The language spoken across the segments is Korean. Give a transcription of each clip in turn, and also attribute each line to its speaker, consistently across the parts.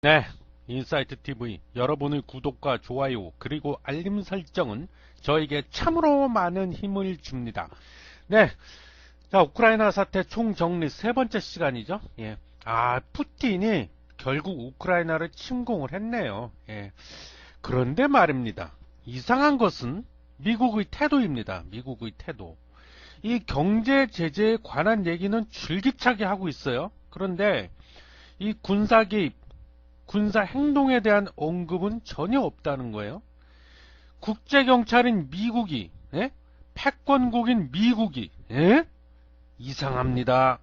Speaker 1: 네, 인사이트 TV 여러분의 구독과 좋아요 그리고 알림 설정은 저에게 참으로 많은 힘을 줍니다. 네, 자 우크라이나 사태 총정리 세 번째 시간이죠. 예, 푸틴이 결국 우크라이나를 침공을 했네요. 예, 그런데 말입니다. 이상한 것은 미국의 태도입니다. 미국의 태도. 이 경제 제재에 관한 얘기는 줄기차게 하고 있어요. 그런데 이 군사 개입, 군사 행동에 대한 언급은 전혀 없다는 거예요. 국제경찰인 미국이, 예? 패권국인 미국이, 예? 이상합니다.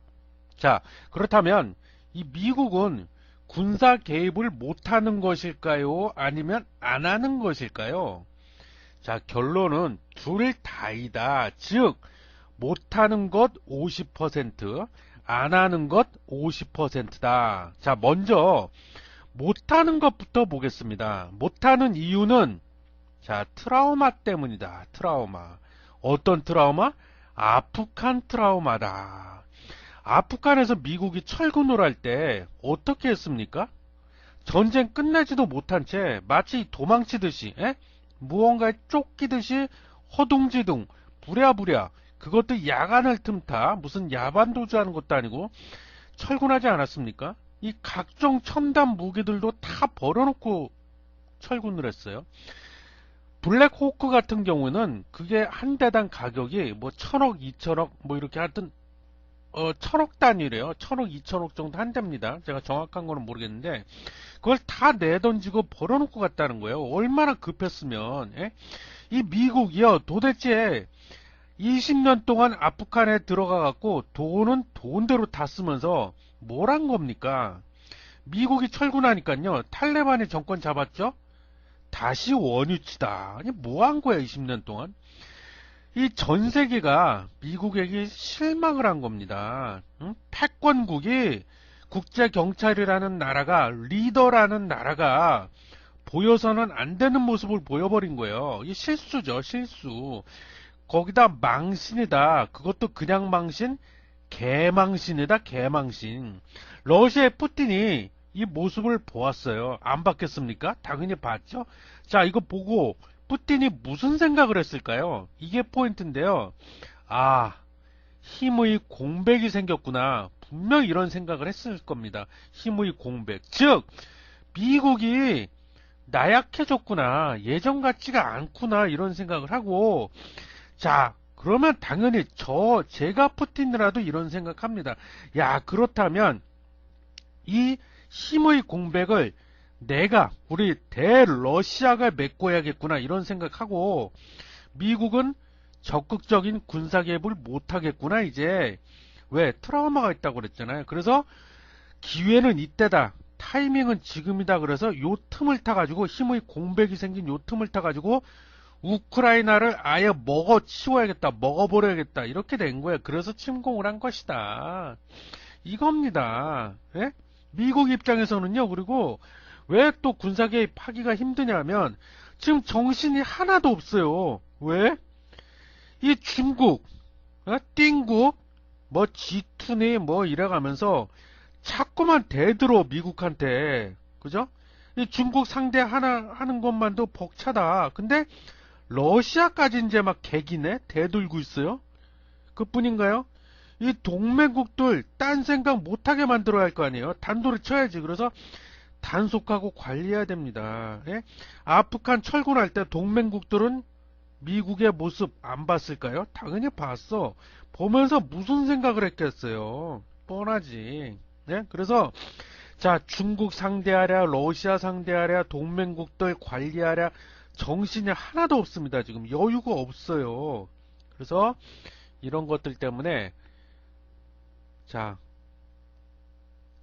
Speaker 1: 자, 그렇다면 이 미국은 군사 개입을 못하는 것일까요? 아니면 안 하는 것일까요? 자, 결론은 둘 다이다. 즉, 못하는 것 50%, 안 하는 것 50%다. 자, 먼저 못하는 것부터 보겠습니다. 못하는 이유는 자 트라우마 때문이다. 트라우마. 어떤 트라우마? 아프간 트라우마다. 아프간에서 미국이 철군을 할 때 어떻게 했습니까? 전쟁 끝내지도 못한 채 마치 도망치듯이 무언가에 쫓기듯이 허둥지둥 부랴부랴 그것도 야간을 틈타 무슨 야반도주하는 것도 아니고 철군하지 않았습니까? 이 각종 첨단 무기들도 다 버려놓고 철군을 했어요. 블랙호크 같은 경우는 그게 한 대당 가격이 뭐 1000억, 2000억 뭐 이렇게 하여튼 1000억 단위래요. 1000억, 2000억 정도 한답니다. 제가 정확한 거는 모르겠는데 그걸 다 내던지고 버려놓고 갔다는 거예요. 얼마나 급했으면 이 미국이요 도대체 20년 동안 아프간에 들어가 갖고 돈은 돈대로 다 쓰면서 뭘 한 겁니까? 미국이 철군하니까요. 탈레반이 정권 잡았죠? 다시 원위치다. 아니 뭐 한 거야 20년 동안? 이 전 세계가 미국에게 실망을 한 겁니다. 응? 패권국이 국제경찰이라는 나라가 리더라는 나라가 보여서는 안 되는 모습을 보여버린 거예요. 이 실수죠 실수. 거기다 망신이다. 그것도 그냥 망신? 개망신이다 개망신. 러시아의 푸틴이 이 모습을 보았어요. 안 봤겠습니까? 당연히 봤죠. 자 이거 보고 푸틴이 무슨 생각을 했을까요? 이게 포인트인데요. 힘의 공백이 생겼구나. 분명 이런 생각을 했을 겁니다. 힘의 공백. 즉 미국이 나약해졌구나. 예전 같지가 않구나. 이런 생각을 하고 자 그러면 당연히 제가 푸틴이라도 이런 생각합니다. 야 그렇다면 이 힘의 공백을 우리 대러시아가 메꿔야겠구나 이런 생각하고 미국은 적극적인 군사 개입을 못하겠구나 이제. 왜? 트라우마가 있다고 그랬잖아요. 그래서 기회는 이때다. 타이밍은 지금이다. 그래서 요 틈을 타가지고 힘의 공백이 생긴 요 틈을 타가지고 우크라이나를 아예 먹어치워야겠다. 먹어버려야겠다. 이렇게 된 거예요. 그래서 침공을 한 것이다. 이겁니다. 예? 미국 입장에서는요. 그리고 왜 또 군사 개입하기가 힘드냐면 지금 정신이 하나도 없어요. 왜? 이 중국, 띵국, 뭐 G2니 뭐 이래가면서 자꾸만 대들어 미국한테. 그죠? 이 중국 하는 것만도 벅차다. 근데 러시아까지 이제 막 개기네? 대들고 있어요? 그뿐인가요? 이 동맹국들 딴 생각 못하게 만들어야 할 거 아니에요? 단도를 쳐야지. 그래서 단속하고 관리해야 됩니다. 예? 아프간 철군할 때 동맹국들은 미국의 모습 안 봤을까요? 당연히 봤어. 보면서 무슨 생각을 했겠어요? 뻔하지. 예? 그래서 자 중국 상대하랴 러시아 상대하랴 동맹국들 관리하랴 정신이 하나도 없습니다. 지금 여유가 없어요. 그래서 이런 것들 때문에 자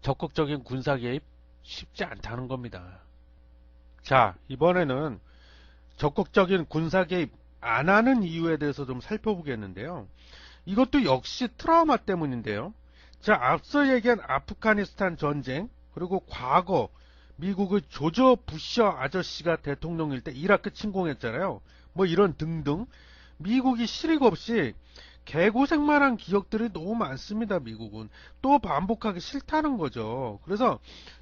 Speaker 1: 적극적인 군사 개입 쉽지 않다는 겁니다. 자 이번에는 적극적인 군사 개입 안 하는 이유에 대해서 좀 살펴보겠는데요. 이것도 역시 트라우마 때문인데요. 자 앞서 얘기한 아프가니스탄 전쟁 그리고 과거 미국의 조지 부시 아저씨가 대통령일 때 이라크 침공했잖아요. 뭐 이런 등등 미국이 실익 없이 개고생만 한 기억들이 너무 많습니다. 미국은 또 반복하기 싫다는 거죠. 그래서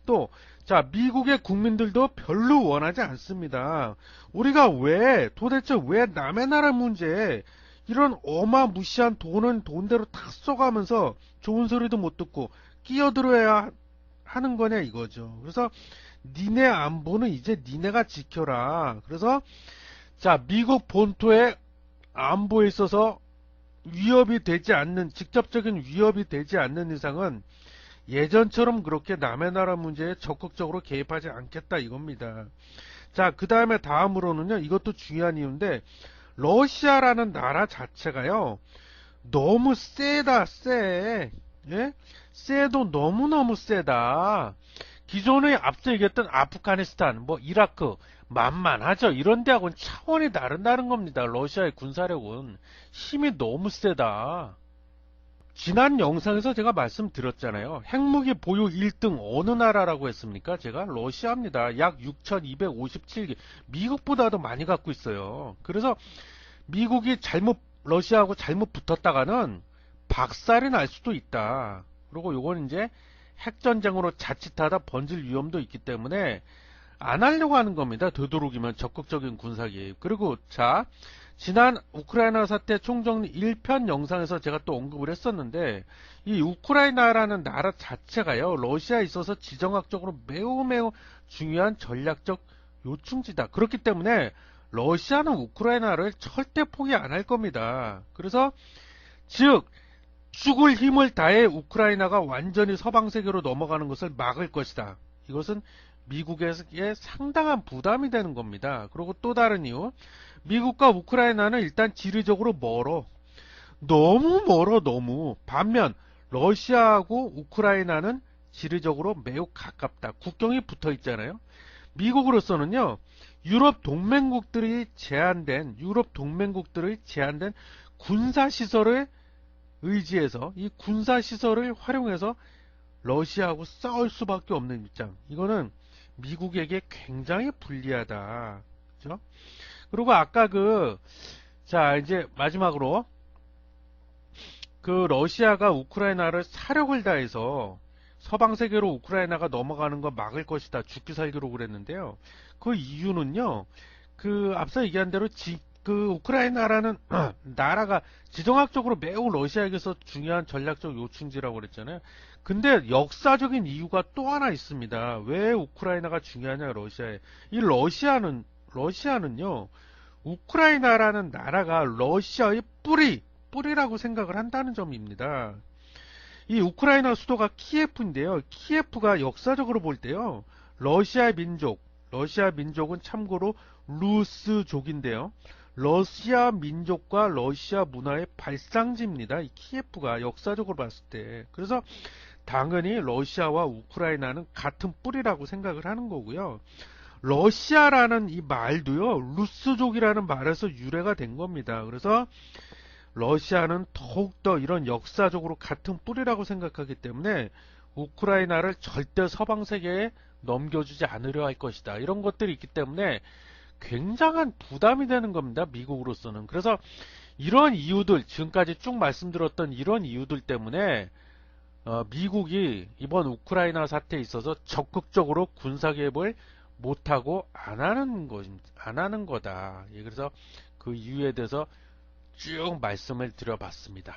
Speaker 1: 또 자, 미국의 국민들도 별로 원하지 않습니다. 우리가 도대체 왜 남의 나라 문제에 이런 어마무시한 돈은 돈대로 다 써가면서 좋은 소리도 못 듣고 끼어들어야 하는 거냐 이거죠. 그래서 니네 안보는 이제 니네가 지켜라. 그래서 자, 미국 본토의 안보에 있어서 위협이 되지 않는, 직접적인 위협이 되지 않는 이상은 예전처럼 그렇게 남의 나라 문제에 적극적으로 개입하지 않겠다 이겁니다. 자, 그 다음에 다음으로는요, 이것도 중요한 이유인데, 러시아라는 나라 자체가요, 너무 세다, 세. 예? 세도 너무너무 세다. 기존에 앞서 얘기했던 아프가니스탄, 뭐 이라크, 만만하죠. 이런 데하고는 차원이 다른다는 겁니다. 러시아의 군사력은. 힘이 너무 세다. 지난 영상에서 제가 말씀드렸잖아요. 핵무기 보유 1등 어느 나라라고 했습니까? 제가 러시아입니다. 약 6,257개. 미국보다도 많이 갖고 있어요. 그래서 미국이 러시아하고 잘못 붙었다가는 박살이 날 수도 있다. 그리고 요건 이제 핵전쟁으로 자칫하다 번질 위험도 있기 때문에 안 하려고 하는 겁니다. 되도록이면 적극적인 군사개입. 그리고 자, 지난 우크라이나 사태 총정리 1편 영상에서 제가 또 언급을 했었는데, 이 우크라이나라는 나라 자체가요, 러시아에 있어서 지정학적으로 매우 중요한 전략적 요충지다. 그렇기 때문에 러시아는 우크라이나를 절대 포기 안 할 겁니다. 그래서 즉 죽을 힘을 다해 우크라이나가 완전히 서방 세계로 넘어가는 것을 막을 것이다. 이것은 미국에게 상당한 부담이 되는 겁니다. 그리고 또 다른 이유, 미국과 우크라이나는 일단 지리적으로 멀어. 너무 멀어, 너무. 반면 러시아하고 우크라이나는 지리적으로 매우 가깝다. 국경이 붙어 있잖아요. 미국으로서는요, 유럽 동맹국들의 제한된 군사시설을 의지해서, 이 군사시설을 활용해서 러시아하고 싸울 수밖에 없는 입장. 이거는 미국에게 굉장히 불리하다. 그죠? 그리고 아까 자, 이제 마지막으로, 러시아가 우크라이나를 사력을 다해서 서방 세계로 우크라이나가 넘어가는 거 막을 것이다. 죽기 살기로 그랬는데요. 그 이유는요, 앞서 얘기한 대로 우크라이나라는 나라가 지정학적으로 매우 러시아에게서 중요한 전략적 요충지라고 그랬잖아요. 근데 역사적인 이유가 또 하나 있습니다. 왜 우크라이나가 중요하냐, 러시아에. 이 러시아는요, 우크라이나라는 나라가 러시아의 뿌리라고 생각을 한다는 점입니다. 이 우크라이나 수도가 키예프인데요. 키예프가 역사적으로 볼 때요, 러시아 민족은 참고로 루스족인데요. 러시아 민족과 러시아 문화의 발상지입니다. 이 키예프가 역사적으로 봤을 때. 그래서 당연히 러시아와 우크라이나는 같은 뿌리라고 생각을 하는 거고요. 러시아라는 이 말도요, 루스족이라는 말에서 유래가 된 겁니다. 그래서 러시아는 더욱더 이런 역사적으로 같은 뿌리라고 생각하기 때문에 우크라이나를 절대 서방 세계에 넘겨주지 않으려 할 것이다. 이런 것들이 있기 때문에 굉장한 부담이 되는 겁니다. 미국으로서는. 그래서 이런 이유들, 지금까지 쭉 말씀드렸던 이런 이유들 때문에 미국이 이번 우크라이나 사태에 있어서 적극적으로 군사개입을 못하고 안 하는 거다. 그래서 그 이유에 대해서 쭉 말씀을 드려봤습니다.